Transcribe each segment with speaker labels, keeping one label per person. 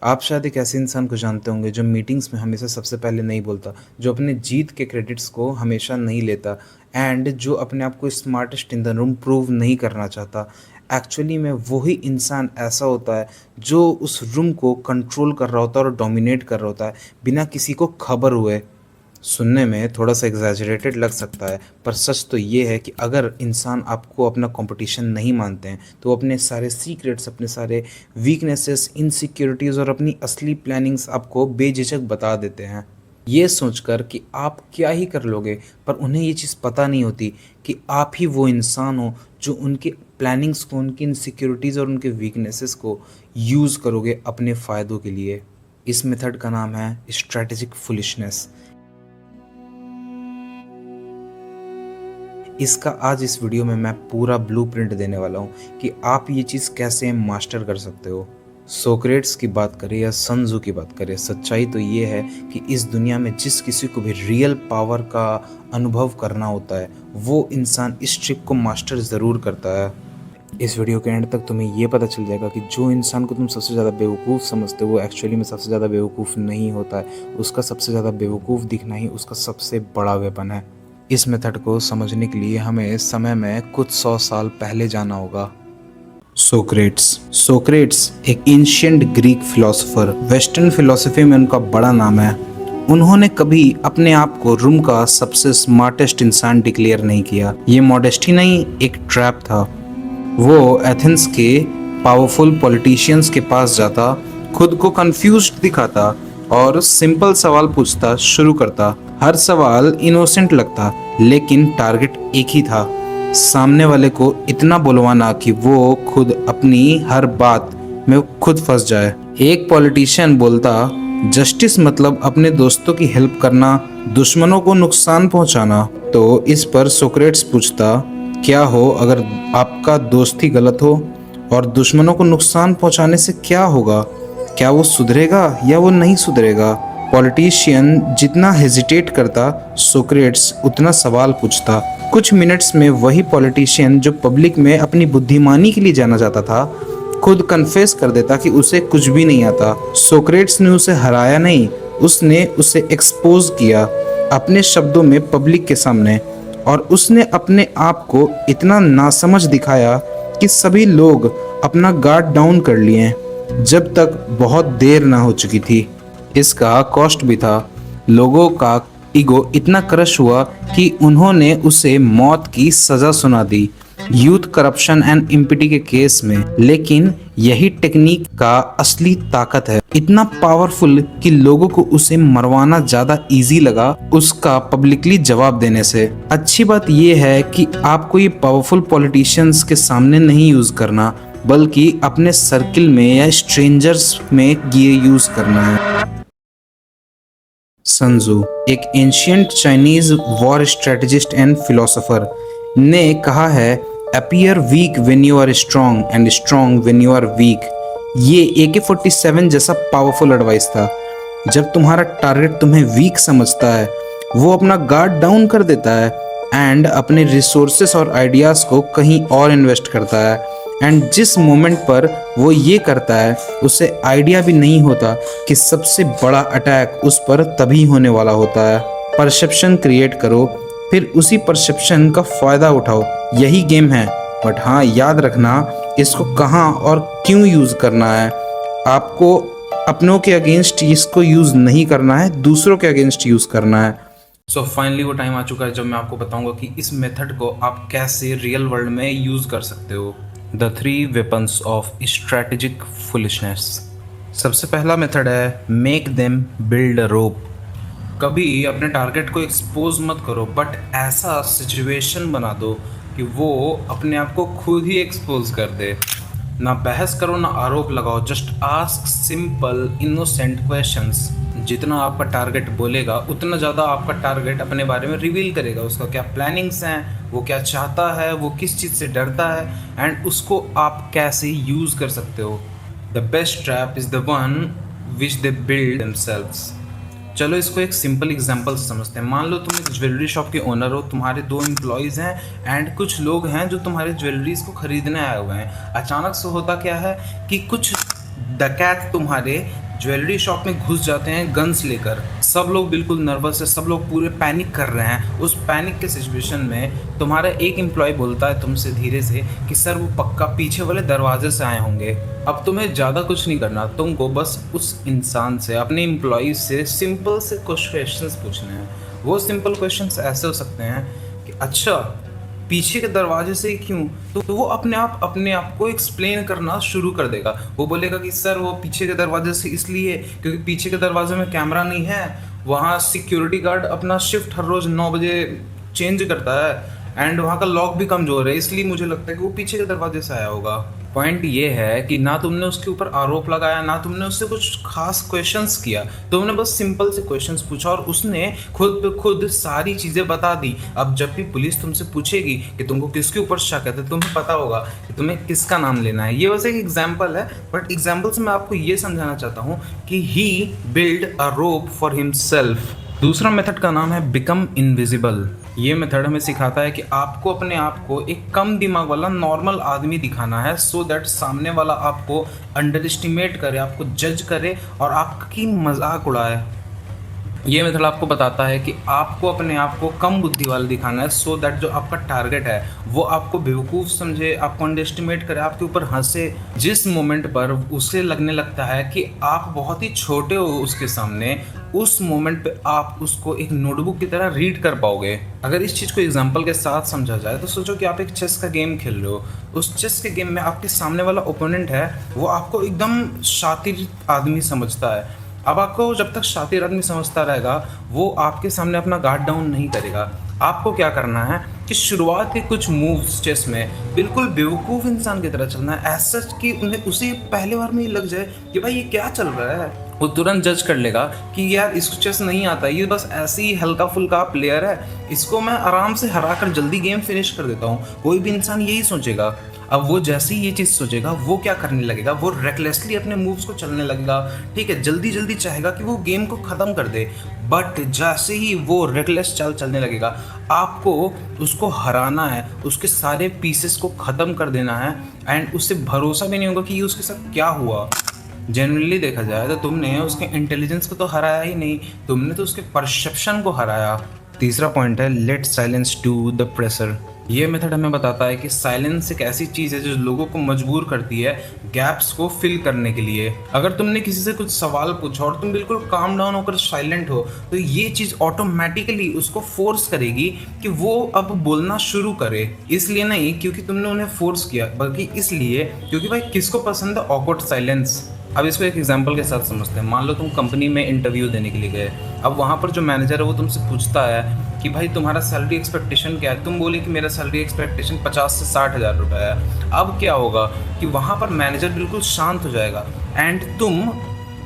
Speaker 1: आप शायद एक ऐसे इंसान को जानते होंगे जो मीटिंग्स में हमेशा सबसे पहले नहीं बोलता, जो अपने जीत के क्रेडिट्स को हमेशा नहीं लेता एंड जो अपने आप को smartest in the room prove नहीं करना चाहता। एक्चुअली में वही इंसान ऐसा होता है जो उस रूम को कंट्रोल कर रहा होता है और डोमिनेट कर रहा होता है बिना किसी को खबर हुए। सुनने में थोड़ा-सा एग्ज़ैजरेटेड लग सकता है, पर सच तो ये है कि अगर इंसान आपको अपना कॉम्पिटिशन नहीं मानते हैं, तो वो अपने सारे सीक्रेट्स, अपने सारे वीकनेसेस, इनसिक्योरिटीज़ और अपनी असली प्लानिंग्स आपको बेझिझक बता देते हैं। ये सोचकर कि आप क्या ही कर लोगे, पर उन्हें ये चीज़ पता नहीं होती कि आप ही वो इंसान हो जो उनकी प्लानिंग्स को, उनकी इनसिक्योरिटीज़ और उनके वीकनेसेस को यूज़ करोगे अपने फ़ायदों के लिए। इस मेथड का नाम है स्ट्रैटेजिक फूलिशनेस। इसका आज इस वीडियो में मैं पूरा ब्लूप्रिंट देने वाला हूँ कि आप ये चीज़ कैसे मास्टर कर सकते हो। सोक्रेट्स की बात करें या सन त्ज़ू की बात करें, सच्चाई तो ये है कि इस दुनिया में जिस किसी को भी रियल पावर का अनुभव करना होता है, वो इंसान इस ट्रिक को मास्टर ज़रूर करता है। इस वीडियो के एंड तक तुम्हें ये पता चल जाएगा कि जो इंसान को तुम सबसे ज़्यादा बेवकूफ़ समझते हो, वो एक्चुअली में सबसे ज़्यादा बेवकूफ़ नहीं होता है। उसका सबसे ज़्यादा बेवकूफ़ दिखना ही उसका सबसे बड़ा वेपन है। इस मेथड को समझने के लिए हमें समय में कुछ 100 साल पहले जाना होगा। सोक्रेट्स एक ancient Greek philosopher, western philosophy में उनका बड़ा नाम है। उन्होंने कभी अपने आप को रूम का सबसे स्मार्टेस्ट इंसान डिक्लेयर नहीं किया। ये मॉडेस्टी नहीं, एक ट्रैप था। वो एथेंस के पावरफुल पॉलिटिशियंस के पास जाता, खुद को कंफ्यूज्ड दिखाता और सिंपल सवाल पूछता शुरू करता। हर सवाल इनोसेंट लगता, लेकिन टारगेट एक ही था, सामने वाले को इतना बुलवाना कि वो खुद अपनी हर बात में खुद फंस जाए। एक पॉलिटिशियन बोलता, जस्टिस मतलब अपने दोस्तों की हेल्प करना, दुश्मनों को नुकसान पहुंचाना। तो इस पर सोक्रेट्स पूछता, क्या हो अगर आपका दोस्त ही गलत हो और दुश्मनों को नुकसान पहुंचाने से क्या होगा? क्या वो सुधरेगा या वो नहीं सुधरेगा? पॉलिटिशियन जितना हेजिटेट करता, सोक्रेट्स उतना सवाल पूछता। कुछ मिनट्स में वही पॉलिटिशियन जो पब्लिक में अपनी बुद्धिमानी के लिए जाना जाता था, खुद कन्फेस कर देता कि उसे कुछ भी नहीं आता। सोक्रेट्स ने उसे हराया नहीं, उसने उसे एक्सपोज किया अपने शब्दों में पब्लिक के सामने, और उसने अपने आप को इतना नासमझ दिखाया कि सभी लोग अपना गार्ड डाउन कर लिए, जब तक बहुत देर ना हो चुकी थी। इसका कॉस्ट भी था। लोगों का ईगो इतना क्रश हुआ कि उन्होंने उसे मौत की सजा सुना दी, यूथ करप्शन एंड इम्पिटी के केस में। लेकिन यही टेक्निक का असली ताकत है, इतना पावरफुल कि लोगों को उसे मरवाना ज्यादा इजी लगा उसका पब्लिकली जवाब देने से। अच्छी बात यह है कि आपको ये पावरफुल पॉलिटिशियंस के सामने नहीं यूज करना, बल्कि अपने सर्किल में या स्ट्रेंजर्स में ये यूज करना है। सन त्ज़ू एक ancient Chinese war strategist and philosopher ने कहा है, appear weak when you are strong and strong when you are weak. ये AK-47 जैसा पावरफुल एडवाइस था। जब तुम्हारा टारगेट तुम्हें वीक समझता है, वो अपना गार्ड डाउन कर देता है एंड अपने रिसोर्सेस और आइडियाज को कहीं और इन्वेस्ट करता है। एंड जिस मोमेंट पर वो ये करता है, उसे आइडिया भी नहीं होता कि सबसे बड़ा अटैक उस पर तभी होने वाला होता है। परसेप्शन क्रिएट करो, फिर उसी परसेप्शन का फायदा उठाओ, यही गेम है। बट हाँ, याद रखना इसको कहाँ और क्यों यूज करना है। आपको अपनों के अगेंस्ट इसको यूज नहीं करना है, दूसरों के अगेंस्ट यूज करना है। सो फाइनली वो टाइम आ चुका है जब मैं आपको बताऊंगा कि इस मेथड को आप कैसे रियल वर्ल्ड में यूज कर सकते हो। The 3 weapons of strategic foolishness. सबसे पहला मेथड है, मेक देम बिल्ड अ रोप। कभी अपने टारगेट को एक्सपोज मत करो, बट ऐसा सिचुएशन बना दो कि वो अपने आप को खुद ही एक्सपोज कर दे। ना बहस करो, ना आरोप लगाओ, just ask simple innocent questions. जितना आपका टारगेट बोलेगा, उतना ज़्यादा आपका टारगेट अपने बारे में रिवील करेगा। उसका क्या प्लानिंग्स हैं, वो क्या चाहता है, वो किस चीज़ से डरता है, एंड उसको आप कैसे यूज़ कर सकते हो। The best trap is the one which they build themselves. चलो इसको एक सिंपल एग्जांपल से समझते हैं। मान लो तुम एक ज्वेलरी शॉप के ओनर हो, तुम्हारे 2 एम्प्लॉयज़ हैं एंड कुछ लोग हैं जो तुम्हारे ज्वेलरीज को खरीदने आए हुए हैं। अचानक से होता क्या है कि कुछ डकैत तुम्हारे ज्वेलरी शॉप में घुस जाते हैं गन्स लेकर। सब लोग बिल्कुल नर्वस है, सब लोग पूरे पैनिक कर रहे हैं। उस पैनिक के सिचुएशन में तुम्हारा एक एम्प्लॉय बोलता है तुमसे धीरे से कि सर वो पक्का पीछे वाले दरवाजे से आए होंगे। अब तुम्हें ज़्यादा कुछ नहीं करना, तुमको बस उस इंसान से, अपने एम्प्लॉय से सिंपल से कुछ क्वेश्चंस पूछने हैं। वो सिंपल क्वेश्चंस ऐसे हो सकते हैं कि अच्छा पीछे के दरवाजे से क्यों, तो वो अपने आप को एक्सप्लेन करना शुरू कर देगा। वो बोलेगा कि सर वो पीछे के दरवाजे से इसलिए क्योंकि पीछे के दरवाजे में कैमरा नहीं है, वहाँ सिक्योरिटी गार्ड अपना शिफ्ट हर रोज़ 9 बजे चेंज करता है एंड वहाँ का लॉक भी कमज़ोर है, इसलिए मुझे लगता है कि वो पीछे के दरवाजे से आया होगा। पॉइंट ये है कि ना तुमने उसके ऊपर आरोप लगाया, ना तुमने उससे कुछ खास क्वेश्चंस किया, तुमने बस सिंपल से क्वेश्चंस पूछा और उसने खुद पे खुद सारी चीज़ें बता दी। अब जब भी पुलिस तुमसे पूछेगी कि तुमको किसके ऊपर शक है तो तुम्हें पता होगा कि तुम्हें किसका नाम लेना है। ये वैसे एक एग्जाम्पल है, बट एग्जाम्पल से मैं आपको ये समझाना चाहता हूँ कि he build a rope for himself. दूसरा मेथड का नाम है बिकम इनविजिबल। ये मेथड हमें सिखाता है कि आपको अपने आप को एक कम दिमाग वाला नॉर्मल आदमी दिखाना है, सो दैट सामने वाला आपको अंडर एस्टिमेट करे, आपको जज करे और आपकी मजाक उड़ाए। ये मेथड आपको बताता है कि आपको अपने आप को कम बुद्धि वाला दिखाना है, सो दैट जो आपका टारगेट है वो आपको बेवकूफ़ समझे, आपको अंडर एस्टिमेट करे, आपके ऊपर हंसे। जिस मोमेंट पर उसे लगने लगता है कि आप बहुत ही छोटे हो उसके सामने, उस मोमेंट पे आप उसको एक नोटबुक की तरह रीड कर पाओगे। अगर इस चीज़ को एग्जांपल के साथ समझा जाए तो सोचो कि आप एक चेस का गेम खेल रहे हो। उस चेस के गेम में आपके सामने वाला ओपोनेंट है वो आपको एकदम शातिर आदमी समझता है। अब आपको जब तक शातिर आदमी समझता रहेगा वो आपके सामने अपना गार्ड डाउन नहीं करेगा। आपको क्या करना है कि शुरुआत के कुछ मूव्स चेस में बिल्कुल बेवकूफ़ इंसान की तरह चलना है, ऐसा कि उन्हें उसे पहले बार में ही लग जाए कि भाई ये क्या चल रहा है। वो तुरंत जज कर लेगा कि यार इसको चेस नहीं आता, ये बस ऐसे ही हल्का फुल्का प्लेयर है, इसको मैं आराम से हरा कर जल्दी गेम फिनिश कर देता हूँ। कोई भी इंसान यही सोचेगा। अब वो जैसे ही ये चीज़ सोचेगा वो क्या करने लगेगा, वो रेकलेसली अपने मूव्स को चलने लगेगा। ठीक है, जल्दी जल्दी चाहेगा कि वो गेम को ख़त्म कर दे, बट जैसे ही वो रेकलेस चलने लगेगा आपको उसको हराना है, उसके सारे पीसेस को ख़त्म कर देना है एंड उससे भरोसा भी नहीं होगा कि ये उसके साथ क्या हुआ। जनरली देखा जाए तो तुमने उसके इंटेलिजेंस को तो हराया ही नहीं, तुमने तो उसके परसेप्शन को हराया। तीसरा पॉइंट है let silence do the pressure. ये मेथड हमें बताता है कि साइलेंस एक ऐसी चीज़ है जो लोगों को मजबूर करती है गैप्स को फिल करने के लिए। अगर तुमने किसी से कुछ सवाल पूछा और तुम बिल्कुल काम डाउन होकर साइलेंट हो तो ये चीज़ ऑटोमेटिकली उसको फोर्स करेगी कि वो अब बोलना शुरू करे। इसलिए नहीं क्योंकि तुमने उन्हें फोर्स किया, बल्कि इसलिए क्योंकि भाई किसको पसंद है ऑकवर्ड साइलेंस। अब इसको एक एग्जांपल के साथ समझते हैं। मान लो तुम कंपनी में इंटरव्यू देने के लिए गए। अब वहाँ पर जो मैनेजर है वो तुमसे पूछता है कि भाई तुम्हारा सैलरी एक्सपेक्टेशन क्या है। तुम बोले कि मेरा सैलरी एक्सपेक्टेशन 50 से 60 हज़ार रुपये है। अब क्या होगा कि वहाँ पर मैनेजर बिल्कुल शांत हो जाएगा एंड तुम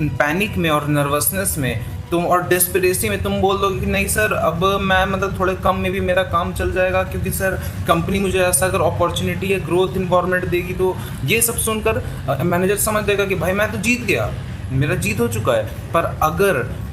Speaker 1: पैनिक में और नर्वसनेस में तुम और डेस्परेसी में तुम बोल दोगे कि नहीं सर अब मैं मतलब थोड़े कम में भी मेरा काम चल जाएगा, क्योंकि सर कंपनी मुझे ऐसा अगर अपॉर्चुनिटी है ग्रोथ इन्वायरमेंट देगी। तो ये सब सुनकर मैनेजर समझ जाएगा कि भाई मैं तो जीत गया, मेरा जीत हो चुका है। पर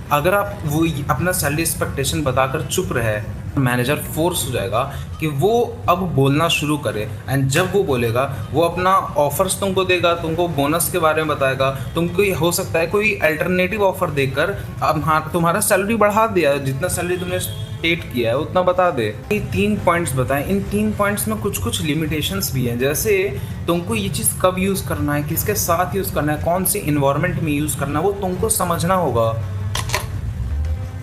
Speaker 1: अगर आप वो अपना सैलरी एक्सपेक्टेशन बताकर चुप रहे, मैनेजर फोर्स हो जाएगा कि वो अब बोलना शुरू करे एंड जब वो बोलेगा वो अपना ऑफर्स तुमको देगा, तुमको बोनस के बारे में बताएगा, तुमको ये हो सकता है कोई अल्टरनेटिव ऑफर देकर अब हाँ तुम्हारा सैलरी बढ़ा दिया, जितना सैलरी तुमने स्टेट किया है उतना बता दे। ये 3 पॉइंट्स बताएं। इन 3 पॉइंट्स में कुछ लिमिटेशंस भी हैं, जैसे तुमको ये चीज़ कब यूज़ करना है, किसके साथ यूज़ करना है, कौन से इन्वायरमेंट में यूज़ करना है, वो तुमको समझना होगा।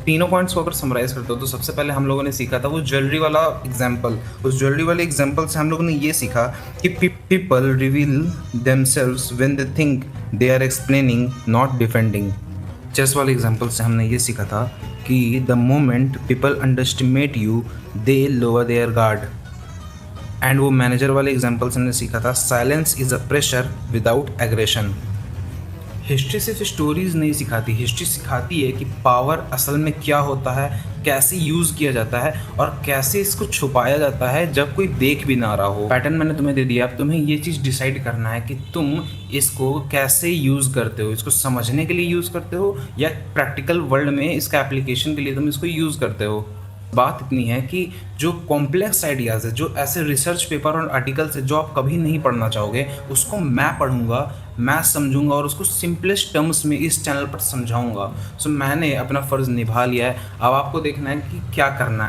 Speaker 1: तीनों पॉइंट्स को अगर समराइज करते हो तो सबसे पहले हम लोगों ने सीखा था वो ज्वेलरी वाला एग्जाम्पल। उस ज्वेलरी वाले एग्जाम्पल से हम लोगों ने ये सीखा कि people reveal themselves when they think they are explaining not defending. Chess वाले एग्जाम्पल से हमने ये सीखा था कि the moment people underestimate you they lower their guard. And वो मैनेजर वाले एग्जाम्पल से हमने सीखा था silence is a pressure without aggression. History सिर्फ स्टोरीज़ नहीं सिखाती, हिस्ट्री सिखाती है कि पावर असल में क्या होता है, कैसे यूज़ किया जाता है और कैसे इसको छुपाया जाता है जब कोई देख भी ना रहा हो। पैटर्न मैंने तुम्हें दे दिया, अब तुम्हें ये चीज़ डिसाइड करना है कि तुम इसको कैसे यूज़ करते हो। इसको समझने के लिए यूज़ करते हो या प्रैक्टिकल वर्ल्ड में इसका एप्लीकेशन के लिए तुम इसको यूज़ करते हो। बात इतनी है कि जो कॉम्प्लेक्स आइडियाज़ है, जो ऐसे रिसर्च पेपर और आर्टिकल्स है जो आप कभी नहीं पढ़ना चाहोगे, उसको मैं पढ़ूंगा मैं समझूंगा और उसको सिंपलेस्ट टर्म्स में इस चैनल पर समझाऊंगा। सो मैंने अपना फ़र्ज़ निभा लिया है, अब आपको देखना है कि क्या करना है।